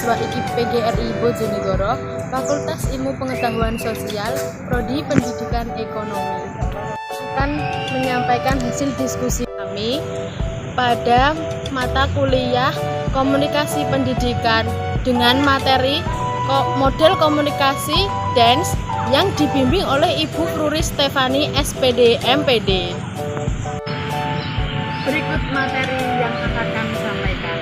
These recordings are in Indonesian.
mahasiswa IKIP PGRI Bojonegoro, Fakultas Ilmu Pengetahuan Sosial, Prodi Pendidikan Ekonomi, akan menyampaikan hasil diskusi kami pada mata kuliah Komunikasi Pendidikan dengan materi model komunikasi dance yang dibimbing oleh Ibu Fruris Stefani SPD MPD. Berikut materi yang akan kami sampaikan.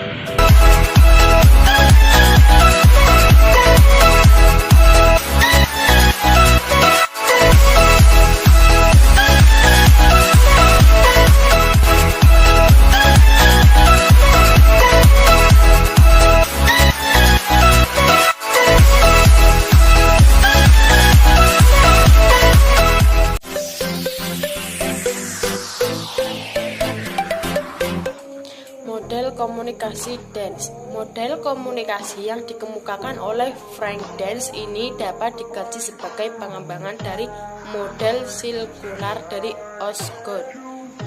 Model komunikasi dance. Model komunikasi yang dikemukakan oleh Frank Dance ini dapat dikaji sebagai pengembangan dari model sirkular dari Osgood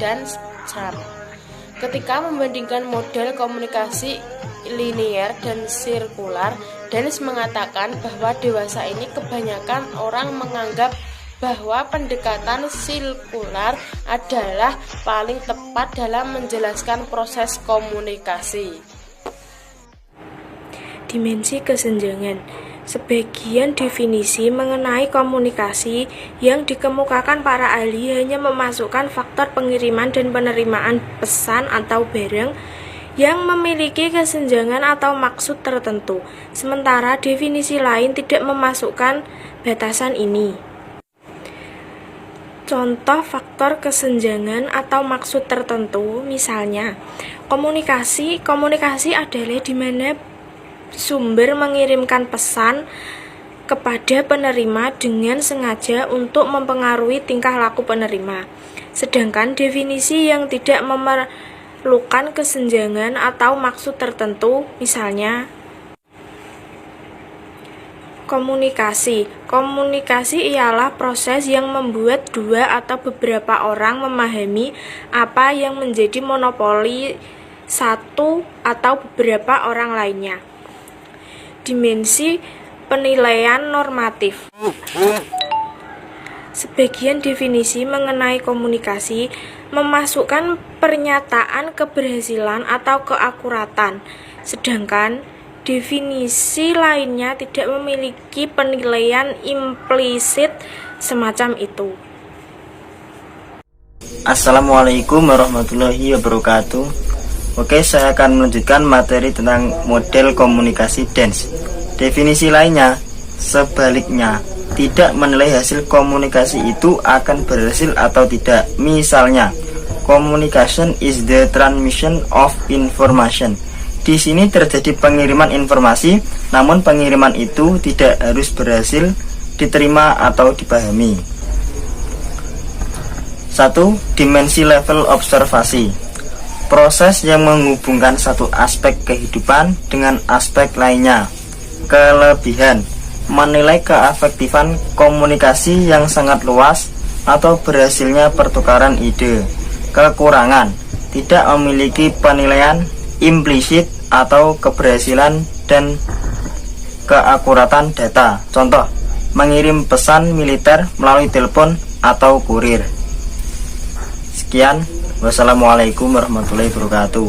dan Schramm. Ketika membandingkan model komunikasi linear dan sirkular, Dance mengatakan bahwa dewasa ini kebanyakan orang menganggap bahwa pendekatan sirkular adalah paling tepat dalam menjelaskan proses komunikasi. Dimensi kesenjangan. Sebagian definisi mengenai komunikasi yang dikemukakan para ahli hanya memasukkan faktor pengiriman dan penerimaan pesan atau barang yang memiliki kesenjangan atau maksud tertentu, sementara definisi lain tidak memasukkan batasan ini. Contoh faktor kesenjangan atau maksud tertentu, misalnya komunikasi adalah di mana sumber mengirimkan pesan kepada penerima dengan sengaja untuk mempengaruhi tingkah laku penerima. Sedangkan definisi yang tidak memerlukan kesenjangan atau maksud tertentu, misalnya Komunikasi ialah proses yang membuat dua atau beberapa orang memahami apa yang menjadi monopoli satu atau beberapa orang lainnya. Dimensi penilaian normatif. Sebagian definisi mengenai komunikasi memasukkan pernyataan keberhasilan atau keakuratan, sedangkan definisi lainnya tidak memiliki penilaian implisit semacam itu. Assalamualaikum warahmatullahi wabarakatuh. Oke, saya akan melanjutkan materi tentang model komunikasi dance. Definisi lainnya, sebaliknya, tidak menilai hasil komunikasi itu akan berhasil atau tidak. Misalnya, communication is the transmission of information. Di sini terjadi pengiriman informasi, namun pengiriman itu tidak harus berhasil diterima atau dipahami. 1. Dimensi level observasi. Proses yang menghubungkan satu aspek kehidupan dengan aspek lainnya. Kelebihan, menilai keefektifan komunikasi yang sangat luas atau berhasilnya pertukaran ide. Kekurangan, tidak memiliki penilaian implisit atau keberhasilan dan keakuratan data. Contoh, mengirim pesan militer melalui telepon atau kurir. Sekian, wassalamualaikum warahmatullahi wabarakatuh.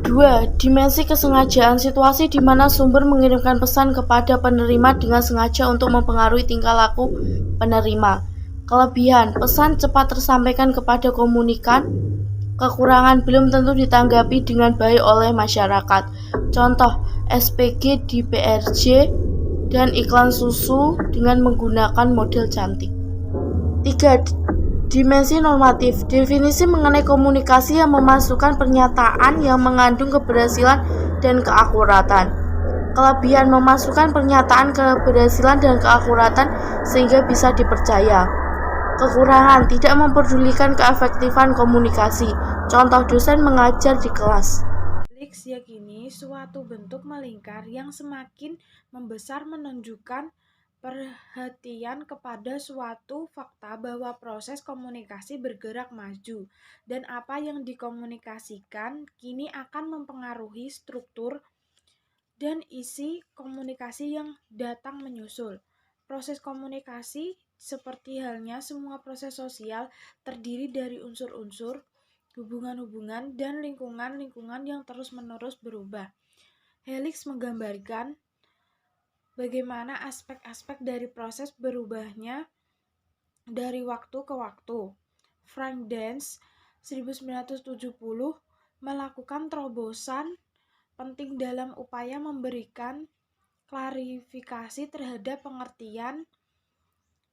2. Dimensi kesengajaan. Situasi di mana sumber mengirimkan pesan kepada penerima dengan sengaja untuk mempengaruhi tingkah laku penerima. Kelebihan, pesan cepat tersampaikan kepada komunikan. Kekurangan, belum tentu ditanggapi dengan baik oleh masyarakat. Contoh, SPG di PRJ dan iklan susu dengan menggunakan model cantik. 3. Dimensi normatif. Definisi mengenai komunikasi yang memasukkan pernyataan yang mengandung keberhasilan dan keakuratan. Kelebihan, memasukkan pernyataan keberhasilan dan keakuratan sehingga bisa dipercaya. Kekurangan, tidak memperdulikan keefektifan komunikasi. Contoh, dosen mengajar di kelas. Felix yakini suatu bentuk melingkar yang semakin membesar menunjukkan perhatian kepada suatu fakta bahwa proses komunikasi bergerak maju dan apa yang dikomunikasikan kini akan mempengaruhi struktur dan isi komunikasi yang datang menyusul. Proses komunikasi seperti halnya semua proses sosial terdiri dari unsur-unsur, hubungan-hubungan, dan lingkungan-lingkungan yang terus-menerus berubah. Helix menggambarkan bagaimana aspek-aspek dari proses berubahnya dari waktu ke waktu. Frank Dance 1970 melakukan terobosan penting dalam upaya memberikan klarifikasi terhadap pengertian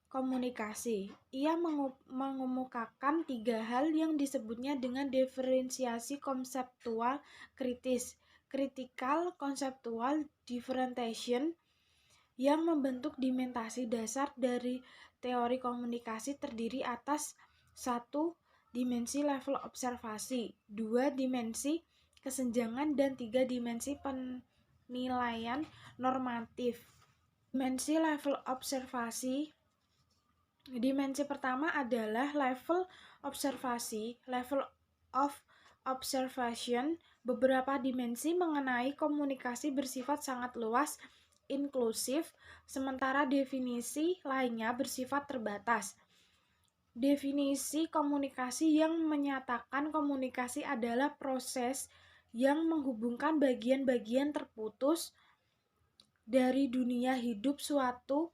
komunikasi. Ia mengemukakan 3 hal yang disebutnya dengan diferensiasi konseptual kritis, critical conceptual differentiation, yang membentuk dimensi dasar dari teori komunikasi terdiri atas 1 dimensi level observasi, 2 dimensi kesenjangan, dan 3 dimensi penilaian normatif. Dimensi level observasi. Dimensi pertama adalah level observasi, level of observation. Beberapa dimensi mengenai komunikasi bersifat sangat luas, inklusif, sementara definisi lainnya bersifat terbatas. Definisi komunikasi yang menyatakan komunikasi adalah proses yang menghubungkan bagian-bagian terputus dari dunia hidup satu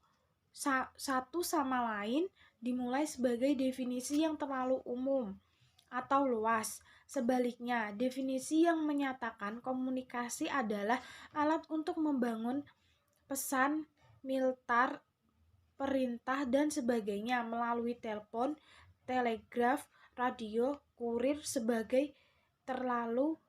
sama lain, dimulai sebagai definisi yang terlalu umum atau luas. Sebaliknya, definisi yang menyatakan komunikasi adalah alat untuk membangun pesan, miltar, perintah, dan sebagainya melalui telepon, telegraf, radio, kurir sebagai terlalu